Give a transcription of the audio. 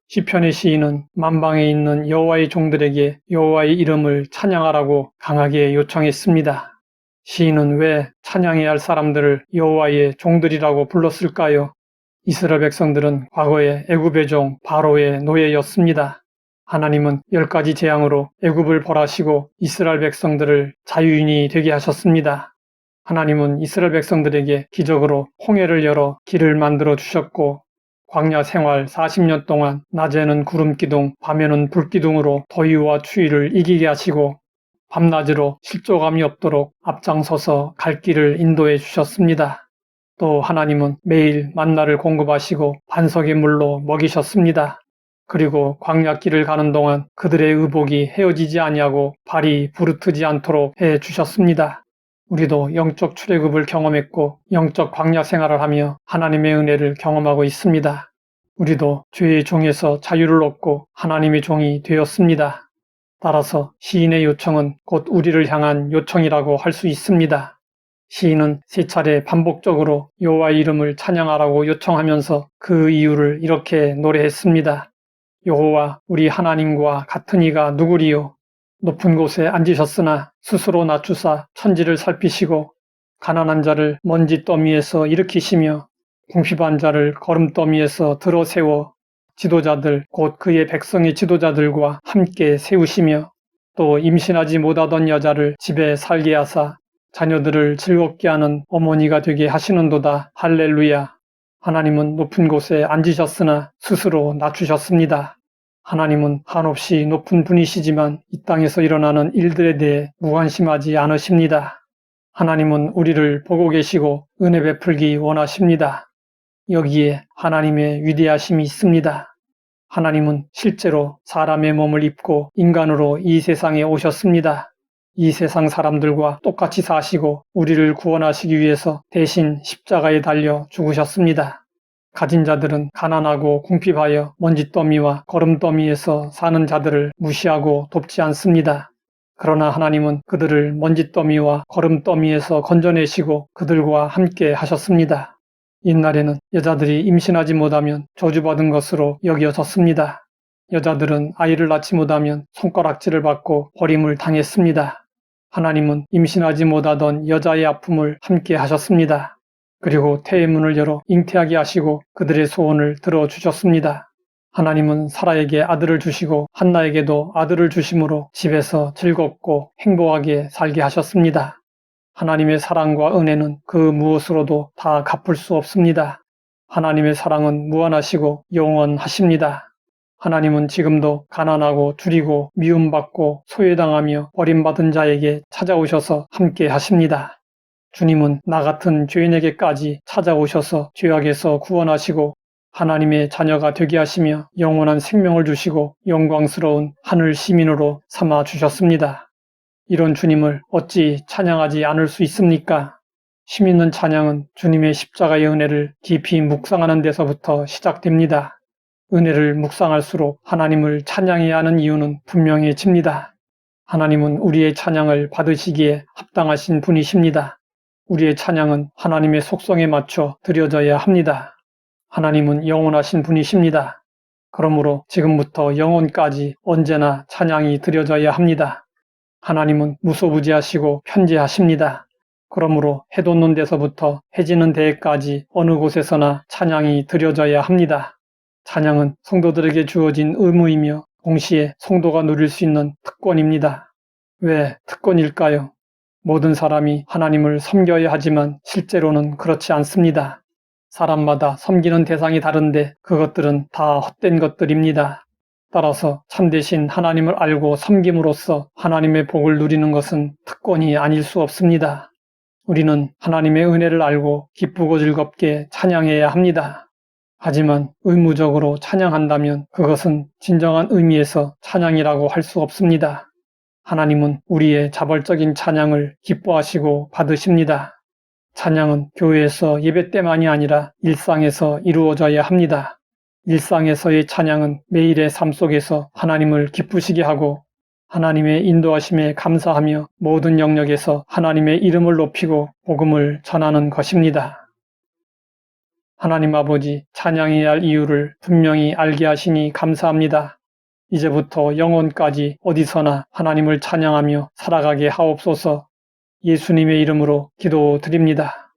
시편의 시인은 만방에 있는 여호와의 종들에게 여호와의 이름을 찬양하라고 강하게 요청했습니다. 시인은 왜 찬양해야 할 사람들을 여호와의 종들이라고 불렀을까요? 이스라엘 백성들은 과거에 애굽의 종 바로의 노예였습니다. 하나님은 10가지 재앙으로 애굽을 벌하시고 이스라엘 백성들을 자유인이 되게 하셨습니다. 하나님은 이스라엘 백성들에게 기적으로 홍해를 열어 길을 만들어 주셨고 광야 생활 40년 동안 낮에는 구름기둥, 밤에는 불기둥으로 더위와 추위를 이기게 하시고 밤낮으로 실족함이 없도록 앞장서서 갈 길을 인도해 주셨습니다. 또 하나님은 매일 만나를 공급하시고 반석의 물로 먹이셨습니다. 그리고 광야길을 가는 동안 그들의 의복이 헤어지지 아니하고 발이 부르트지 않도록 해 주셨습니다. 우리도 영적 출애굽을 경험했고 영적 광야 생활을 하며 하나님의 은혜를 경험하고 있습니다. 우리도 죄의 종에서 자유를 얻고 하나님의 종이 되었습니다. 따라서 시인의 요청은 곧 우리를 향한 요청이라고 할 수 있습니다. 시인은 3차례 반복적으로 여호와의 이름을 찬양하라고 요청하면서 그 이유를 이렇게 노래했습니다. 여호와 우리 하나님과 같은 이가 누구리요? 높은 곳에 앉으셨으나 스스로 낮추사 천지를 살피시고 가난한 자를 먼지 더미에서 일으키시며 궁핍한 자를 거름더미에서 들어 세워 지도자들 곧 그의 백성의 지도자들과 함께 세우시며 또 임신하지 못하던 여자를 집에 살게 하사 자녀들을 즐겁게 하는 어머니가 되게 하시는도다. 할렐루야. 하나님은 높은 곳에 앉으셨으나 스스로 낮추셨습니다. 하나님은 한없이 높은 분이시지만 이 땅에서 일어나는 일들에 대해 무관심하지 않으십니다. 하나님은 우리를 보고 계시고 은혜 베풀기 원하십니다. 여기에 하나님의 위대하심이 있습니다. 하나님은 실제로 사람의 몸을 입고 인간으로 이 세상에 오셨습니다. 이 세상 사람들과 똑같이 사시고 우리를 구원하시기 위해서 대신 십자가에 달려 죽으셨습니다. 가진 자들은 가난하고 궁핍하여 먼지더미와 거름더미에서 사는 자들을 무시하고 돕지 않습니다. 그러나 하나님은 그들을 먼지더미와 거름더미에서 건져내시고 그들과 함께 하셨습니다. 옛날에는 여자들이 임신하지 못하면 저주받은 것으로 여겨졌습니다. 여자들은 아이를 낳지 못하면 손가락질을 받고 버림을 당했습니다. 하나님은 임신하지 못하던 여자의 아픔을 함께 하셨습니다. 그리고 태의 문을 열어 잉태하게 하시고 그들의 소원을 들어주셨습니다. 하나님은 사라에게 아들을 주시고 한나에게도 아들을 주심으로 집에서 즐겁고 행복하게 살게 하셨습니다. 하나님의 사랑과 은혜는 그 무엇으로도 다 갚을 수 없습니다. 하나님의 사랑은 무한하시고 영원하십니다. 하나님은 지금도 가난하고 줄이고 미움받고 소외당하며 버림받은 자에게 찾아오셔서 함께 하십니다. 주님은 나 같은 죄인에게까지 찾아오셔서 죄악에서 구원하시고 하나님의 자녀가 되게 하시며 영원한 생명을 주시고 영광스러운 하늘 시민으로 삼아 주셨습니다. 이런 주님을 어찌 찬양하지 않을 수 있습니까? 힘있는 찬양은 주님의 십자가의 은혜를 깊이 묵상하는 데서부터 시작됩니다. 은혜를 묵상할수록 하나님을 찬양해야 하는 이유는 분명해집니다. 하나님은 우리의 찬양을 받으시기에 합당하신 분이십니다. 우리의 찬양은 하나님의 속성에 맞춰 드려져야 합니다. 하나님은 영원하신 분이십니다. 그러므로 지금부터 영원까지 언제나 찬양이 드려져야 합니다. 하나님은 무소부지하시고 편재하십니다. 그러므로 해 돋는 데서부터 해 지는 데까지 어느 곳에서나 찬양이 드려져야 합니다. 찬양은 성도들에게 주어진 의무이며 동시에 성도가 누릴 수 있는 특권입니다. 왜 특권일까요? 모든 사람이 하나님을 섬겨야 하지만 실제로는 그렇지 않습니다. 사람마다 섬기는 대상이 다른데 그것들은 다 헛된 것들입니다. 따라서 참되신 하나님을 알고 섬김으로써 하나님의 복을 누리는 것은 특권이 아닐 수 없습니다. 우리는 하나님의 은혜를 알고 기쁘고 즐겁게 찬양해야 합니다. 하지만 의무적으로 찬양한다면 그것은 진정한 의미에서 찬양이라고 할 수 없습니다. 하나님은 우리의 자발적인 찬양을 기뻐하시고 받으십니다. 찬양은 교회에서 예배 때만이 아니라 일상에서 이루어져야 합니다. 일상에서의 찬양은 매일의 삶 속에서 하나님을 기쁘시게 하고 하나님의 인도하심에 감사하며 모든 영역에서 하나님의 이름을 높이고 복음을 전하는 것입니다. 하나님 아버지 찬양해야 할 이유를 분명히 알게 하시니 감사합니다. 이제부터 영혼까지 어디서나 하나님을 찬양하며 살아가게 하옵소서. 예수님의 이름으로 기도드립니다.